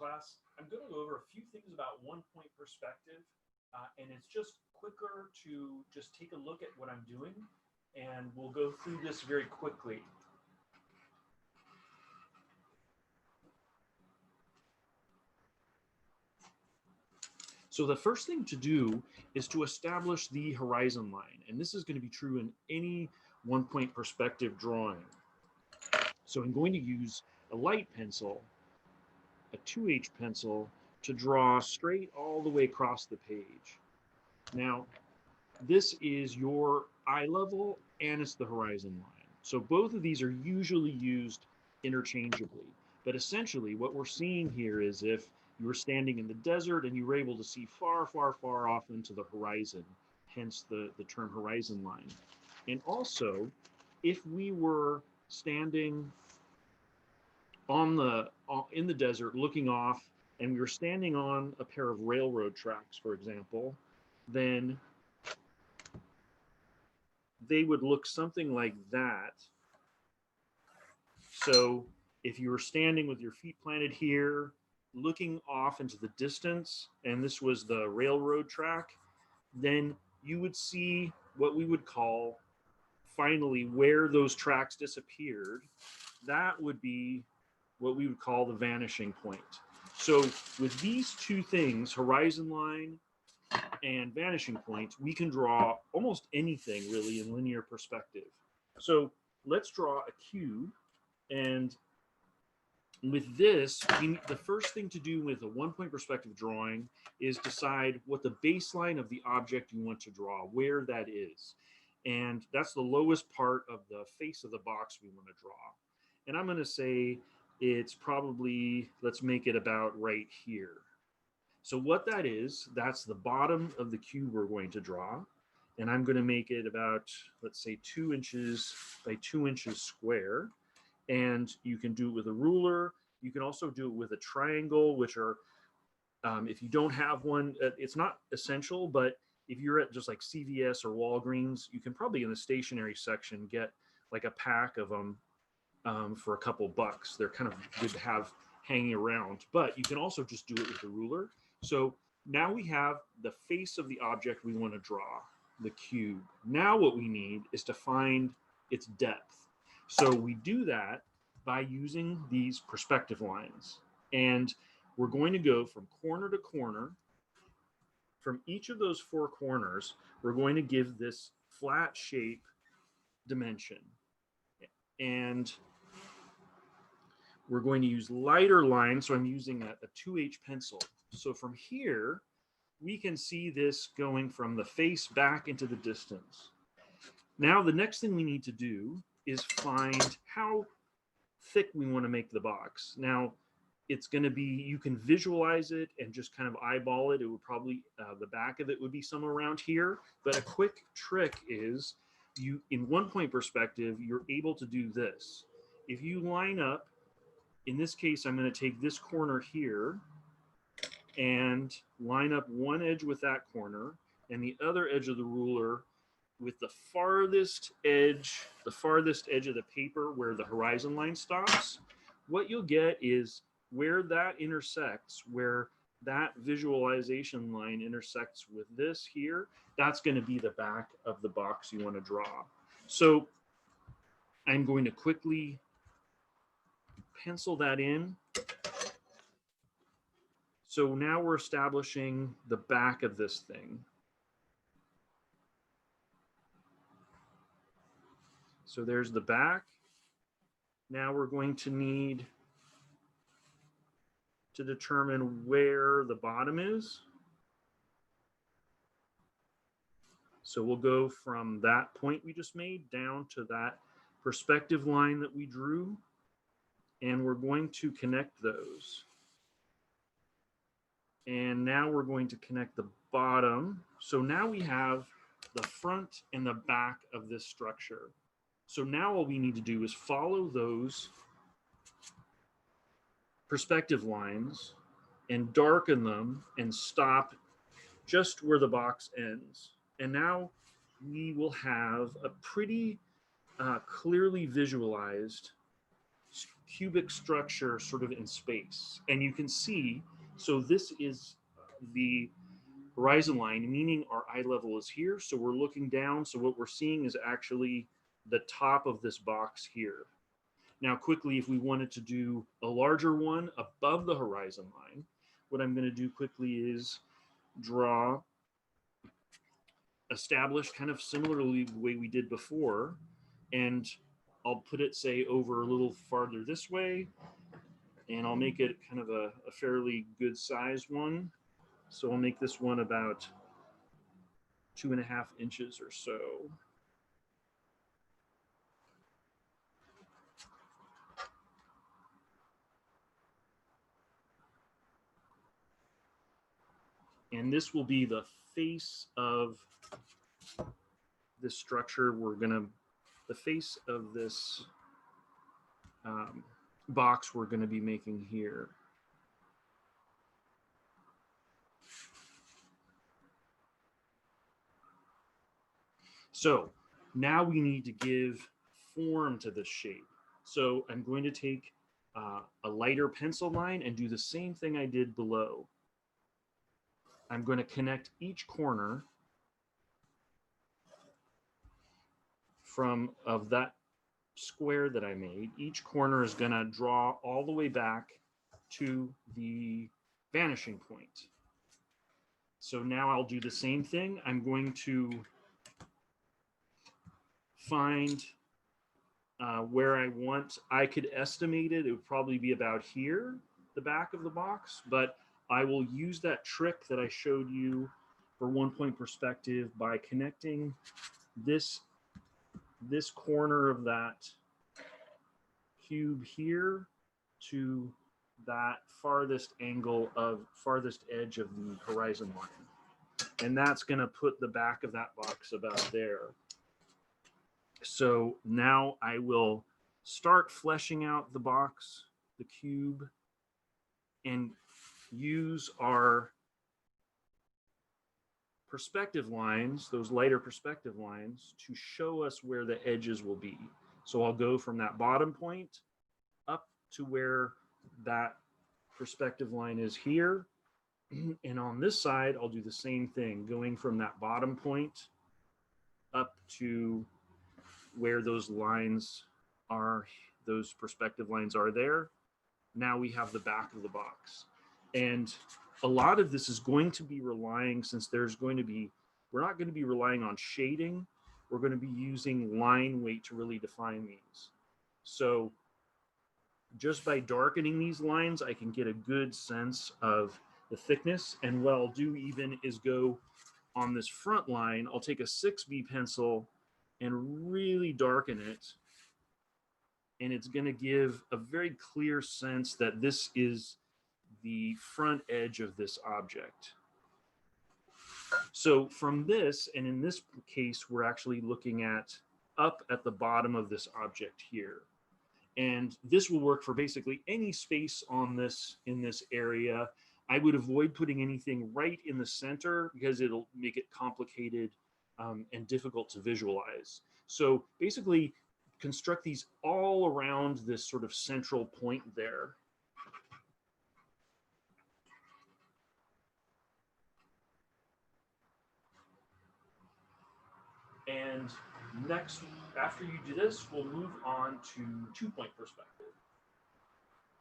class, I'm going to go over a few things about one-point perspective, and it's just quicker to just take a look at what I'm doing, and we'll go through this very quickly. So the first thing to do is to establish the horizon line, and this is going to be true in any one-point perspective drawing. So I'm going to use a light pencil, a 2H pencil, to draw straight all the way across the page. Now, this is your eye level and it's the horizon line. So both of these are usually used interchangeably. But essentially what we're seeing here is if you were standing in the desert and you were able to see far, far, far off into the horizon, hence the term horizon line. And also, if we were standing in the desert looking off and we were standing on a pair of railroad tracks, for example, then they would look something like that. So if you were standing with your feet planted here, looking off into the distance, and this was the railroad track, then you would see what we would call finally where those tracks disappeared. That would be what we would call the vanishing point. So with these two things, horizon line and vanishing point, we can draw almost anything really in linear perspective. So let's draw a cube, and with this, the first thing to do with a one-point perspective drawing is decide what the baseline of the object you want to draw, where that is. And that's the lowest part of the face of the box we want to draw. And I'm going to say it's probably, let's make it about right here. So what that is, that's the bottom of the cube we're going to draw. And I'm going to make it about, let's say 2 inches by 2 inches square. And you can do it with a ruler. You can also do it with a triangle, which are, if you don't have one, it's not essential, but if you're at just like CVS or Walgreens, you can probably in the stationery section get like a pack of them for a couple bucks. They're kind of good to have hanging around, but you can also just do it with a ruler. So now we have the face of the object we want to draw, the cube. Now what we need is to find its depth. So we do that by using these perspective lines. And we're going to go from corner to corner. From each of those 4 corners, we're going to give this flat shape dimension. And we're going to use lighter lines. So I'm using a 2H pencil. So from here, we can see this going from the face back into the distance. Now, the next thing we need to do is find how thick we want to make the box. Now, it's going to be, you can visualize it and just kind of eyeball it. It would probably, the back of it would be somewhere around here. But a quick trick is, in one-point perspective, you're able to do this. If you line up, in this case, I'm going to take this corner here and line up one edge with that corner and the other edge of the ruler with the farthest edge of the paper where the horizon line stops. What you'll get is where that intersects, where that visualization line intersects with this here, that's going to be the back of the box you want to draw. So I'm going to quickly pencil that in. So now we're establishing the back of this thing. So there's the back. Now we're going to need to determine where the bottom is. So we'll go from that point we just made down to that perspective line that we drew, and we're going to connect those. And now we're going to connect the bottom. So now we have the front and the back of this structure. So now all we need to do is follow those perspective lines and darken them and stop just where the box ends. And now we will have a pretty clearly visualized cubic structure sort of in space. And you can see, so this is the horizon line, meaning our eye level is here. So we're looking down. So what we're seeing is actually the top of this box here. Now, quickly, if we wanted to do a larger one above the horizon line, what I'm going to do quickly is draw, establish kind of similarly the way we did before, and I'll put it, say, over a little farther this way, and I'll make it kind of a fairly good size one. So I'll make this one about 2.5 inches or so. And this will be the face of this structure. The face of this box we're gonna be making here. So now we need to give form to this shape. So I'm going to take a lighter pencil line and do the same thing I did below. I'm going to connect each corner of that square that I made. Each corner is going to draw all the way back to the vanishing point. So now I'll do the same thing. I'm going to find where I want. I could estimate it. It would probably be about here, the back of the box, but I will use that trick that I showed you for 1-point perspective by connecting this corner of that cube here to that farthest edge of the horizon line. And that's going to put the back of that box about there. So now I will start fleshing out the box, the cube, and use our perspective lines, those lighter perspective lines, to show us where the edges will be. So I'll go from that bottom point up to where that perspective line is here. And on this side, I'll do the same thing, going from that bottom point up to where those lines are, those perspective lines are there. Now we have the back of the box. And a lot of this is going to be relying, since we're not going to be relying on shading, we're going to be using line weight to really define these. So just by darkening these lines, I can get a good sense of the thickness. And what I'll do even is go on this front line, I'll take a 6B pencil and really darken it. And it's going to give a very clear sense that this is the front edge of this object. So from this, and in this case, we're actually looking at up at the bottom of this object here. And this will work for basically any space on this, in this area. I would avoid putting anything right in the center because it'll make it complicated and difficult to visualize. So basically construct these all around this sort of central point there. And next, after you do this, we'll move on to 2-point perspective.